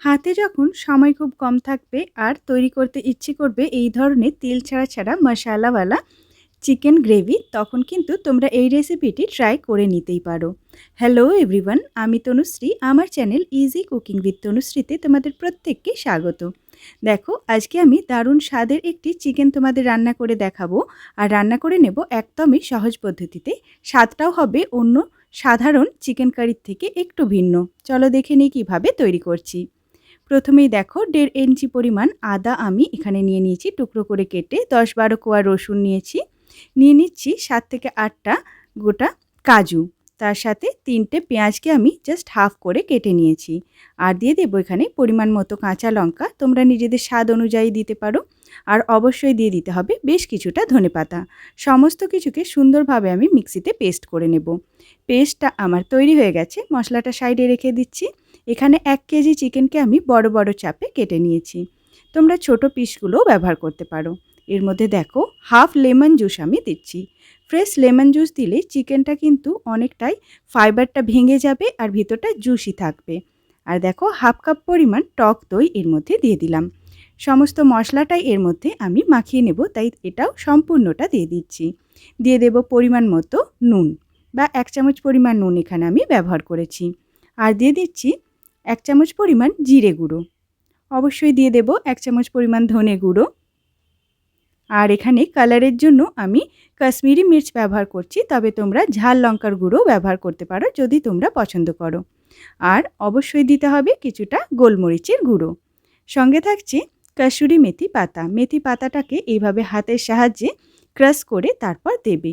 হাতে যখন সময় খুব কম থাকবে আর তৈরি করতে ইচ্ছে করবে এই ধরনের তেল ছাড়া ছাড়া মশালাওয়ালা চিকেন গ্রেভি, তখন কিন্তু তোমরা এই রেসিপিটি ট্রাই করে নিতেই পারো। হ্যালো এভরিওয়ান, আমি তনুশ্রী। আমার চ্যানেল ইজি কুকিং উইথ তনুশ্রীতে তোমাদের প্রত্যেককে স্বাগত। দেখো, আজকে আমি দারুণ স্বাদের একটি চিকেন তোমাদের রান্না করে দেখাবো। আর রান্না করে নেব একদমই সহজ পদ্ধতিতে। স্বাদটাও হবে অন্য সাধারণ চিকেন কারির থেকে একটু ভিন্ন। চলো দেখে নিই কীভাবে তৈরি করছি। প্রথমেই দেখো 1.5 ইঞ্চি পরিমাণ আদা আমি এখানে নিয়ে নিয়েছি টুকরো করে কেটে। 10-12 কোয়া রসুন নিয়েছি। নিয়ে নিচ্ছি 7 থেকে 8টা গোটা কাজু। তার সাথে 3টে পেঁয়াজকে আমি জাস্ট হাফ করে কেটে নিয়েছি। আর দিয়ে দেবো এখানে পরিমাণ মতো কাঁচা লঙ্কা, তোমরা নিজেদের স্বাদ অনুযায়ী দিতে পারো। আর অবশ্যই দিয়ে দিতে হবে বেশ কিছুটা ধনেপাতা। সমস্ত কিছুকে সুন্দরভাবে আমি মিক্সিতে পেস্ট করে নেব। পেস্টটা আমার তৈরি হয়ে গেছে, মশলাটা সাইডে রেখে দিচ্ছি। এখানে 1 কেজি চিকেনকে আমি বড় বড় চাপে কেটে নিয়েছি। তোমরা ছোট পিসগুলোও ব্যবহার করতে পারো। এর মধ্যে দেখো হাফ লেমন জুস আমি দিচ্ছি। ফ্রেশ লেমন জুস দিলে চিকেনটা কিন্তু অনেকটাই ফাইবারটা ভেঙে যাবে আর ভিতরটা জুসি থাকবে। আর দেখো হাফ কাপ পরিমাণ টক দই এর মধ্যে দিয়ে দিলাম। সমস্ত মশলাটাই এর মধ্যে আমি মাখিয়ে নেব, তাই এটাও সম্পূর্ণটা দিয়ে দিচ্ছি। দিয়ে দেব পরিমাণ মতো নুন, বা 1 চামচ পরিমাণ নুন এখানে আমি ব্যবহার করেছি। আর দিয়ে দিচ্ছি 1 চামচ পরিমাণ জিরে গুঁড়ো। অবশ্যই দিয়ে দেব 1 চামচ পরিমাণ ধনে গুঁড়ো। আর এখানে কালারের জন্য আমি কাশ্মীরি মির্চ ব্যবহার করছি, তবে তোমরা ঝাল লঙ্কার গুঁড়ো ব্যবহার করতে পারো যদি তোমরা পছন্দ করো। আর অবশ্যই দিতে হবে কিছুটা গোলমরিচের গুঁড়ো। সঙ্গে থাকছে কসুরি মেথি পাতা। মেথি পাতাটাকে এইভাবে হাতের সাহায্যে ক্রাশ করে তারপর দেবে।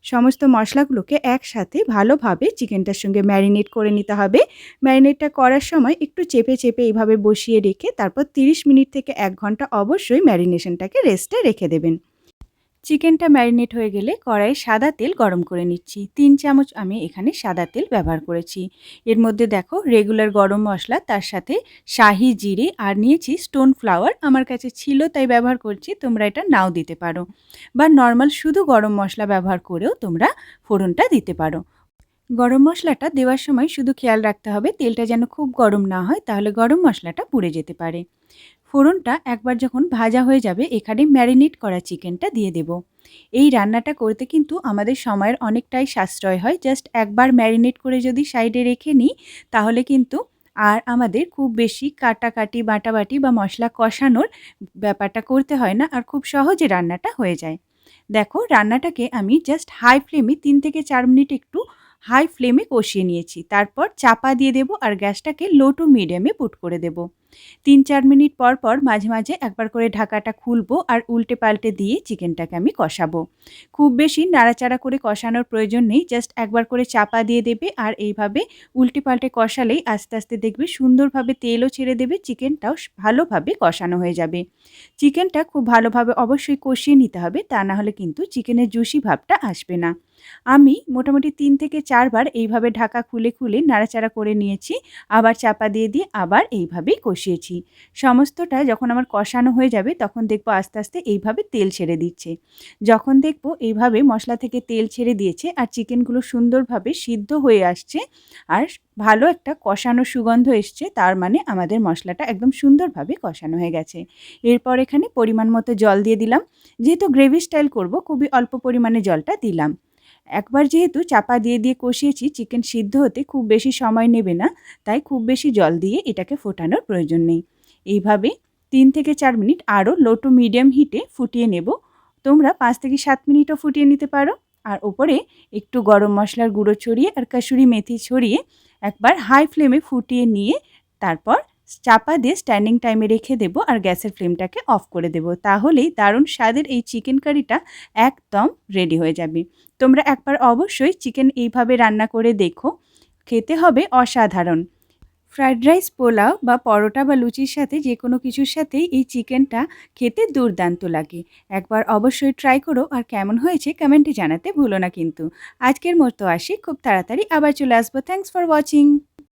সমস্ত মশলাগুলোকে একসাথে ভালোভাবে চিকেনটার সঙ্গে ম্যারিনেট করে নিতে হবে। ম্যারিনেটটা করার সময় একটু চেপে চেপে এইভাবে বসিয়ে রেখে তারপর 30 মিনিট থেকে 1 ঘন্টা অবশ্যই ম্যারিনেশনটাকে রেস্টে রেখে দেবেন। চিকেনটা ম্যারিনেট হয়ে গেলে কড়াইয়ে সাদা তেল গরম করে নিচ্ছি। 3 চামচ আমি এখানে সাদা তেল ব্যবহার করেছি। এর মধ্যে দেখো রেগুলার গরম মশলা, তার সাথে শাহি জিরে আর নিয়েছি স্টোন ফ্লাওয়ার। আমার কাছে ছিল তাই ব্যবহার করছি, তোমরা এটা নাও দিতে পারো। বা নর্মাল শুধু গরম মশলা ব্যবহার করেও তোমরা ফোড়নটা দিতে পারো। গরম মশলাটা দেওয়ার সময় শুধু খেয়াল রাখতে হবে তেলটা যেন খুব গরম না হয়, তাহলে গরম মশলাটা পুড়ে যেতে পারে। ফোড়নটা একবার যখন ভাজা হয়ে যাবে, এখানে ম্যারিনেট করা চিকেনটা দিয়ে দেব। এই রান্নাটা করতে কিন্তু আমাদের সময়ের অনেকটাই সাশ্রয় হয়। জাস্ট একবার ম্যারিনেট করে যদি সাইডে রেখে নিই, তাহলে কিন্তু আর আমাদের খুব বেশি কাটাকাটি বাটাবাটি বা মশলা কষানোর ব্যাপারটা করতে হয় না, আর খুব সহজে রান্নাটা হয়ে যায়। দেখো রান্নাটাকে আমি জাস্ট হাই ফ্লেমে 3 থেকে 4 মিনিট একটু হাই ফ্লেমে কষিয়ে নিয়েছি। তারপর চাপা দিয়ে দেব আর গ্যাসটাকে লো টু মিডিয়ামে পুট করে দেব। 3-4 মিনিট পর পর মাঝে মাঝে একবার করে ঢাকাটা খুলবো আর উল্টে পাল্টে দিয়ে চিকেনটাকে আমি কষাবো। খুব বেশি নাড়াচাড়া করে কষানোর প্রয়োজন নেই, জাস্ট একবার করে চাপা দিয়ে দেবে আর এইভাবে উল্টে পাল্টে কষালেই আস্তে আস্তে দেখবে সুন্দরভাবে তেলও ছেড়ে দেবে, চিকেনটাও ভালোভাবে কষানো হয়ে যাবে। চিকেনটা খুব ভালোভাবে অবশ্যই কষিয়ে নিতে হবে, তা না হলে কিন্তু চিকেনের জুসি ভাবটা আসবে না। আমি মোটামুটি 3 থেকে 4 বার এইভাবে ঢাকা খুলে খুলে নাড়াচাড়া করে নিয়েছি, আবার চাপা দিয়ে দিয়ে আবার এইভাবেই কষিয়েছি। সমস্তটা যখন আমার কষানো হয়ে যাবে তখন দেখবো আস্তে আস্তে এইভাবে তেল ছেড়ে দিচ্ছে। যখন দেখবো এইভাবে মশলা থেকে তেল ছেড়ে দিয়েছে আর চিকেনগুলো সুন্দরভাবে সিদ্ধ হয়ে আসছে আর ভালো একটা কষানো সুগন্ধ এসছে, তার মানে আমাদের মশলাটা একদম সুন্দরভাবে কষানো হয়ে গেছে। এরপর এখানে পরিমাণ মতো জল দিয়ে দিলাম। যেহেতু গ্রেভি স্টাইল করব, খুবই অল্প পরিমাণে জলটা দিলাম। একবার যেহেতু চাপা দিয়ে দিয়ে কষিয়েছি, চিকেন সিদ্ধ হতে খুব বেশি সময় নেবে না, তাই খুব বেশি জল দিয়ে এটাকে ফোটানোর প্রয়োজন নেই। এইভাবে 3 থেকে 4 মিনিট আরও লো টু মিডিয়াম হিটে ফুটিয়ে নেব। তোমরা 5 থেকে 7 মিনিটও ফুটিয়ে নিতে পারো। আর ওপরে একটু গরম মশলার গুঁড়ো ছড়িয়ে আর কাসুরি মেথি ছড়িয়ে একবার হাই ফ্লেমে ফুটিয়ে নিয়ে তারপর চাপা দিয়ে স্ট্যান্ডিং টাইমে রেখে দেবো আর গ্যাসের ফ্লেমটাকে অফ করে দেবো। তাহলেই দারুণ স্বাদের এই চিকেন কারিটা একদম রেডি হয়ে যাবে। তোমরা একবার অবশ্যই চিকেন এইভাবে রান্না করে দেখো, খেতে হবে অসাধারণ। ফ্রাইড রাইস, পোলাও বা পরোটা বা লুচির সাথে যে কোনো কিছুর সাথেই এই চিকেনটা খেতে দুর্দান্ত লাগে। একবার অবশ্যই ট্রাই করো আর কেমন হয়েছে কমেন্টে জানাতে ভুলো না কিন্তু। আজকের মতো আসি, খুব তাড়াতাড়ি আবার চলে আসবো। Thanks for watching.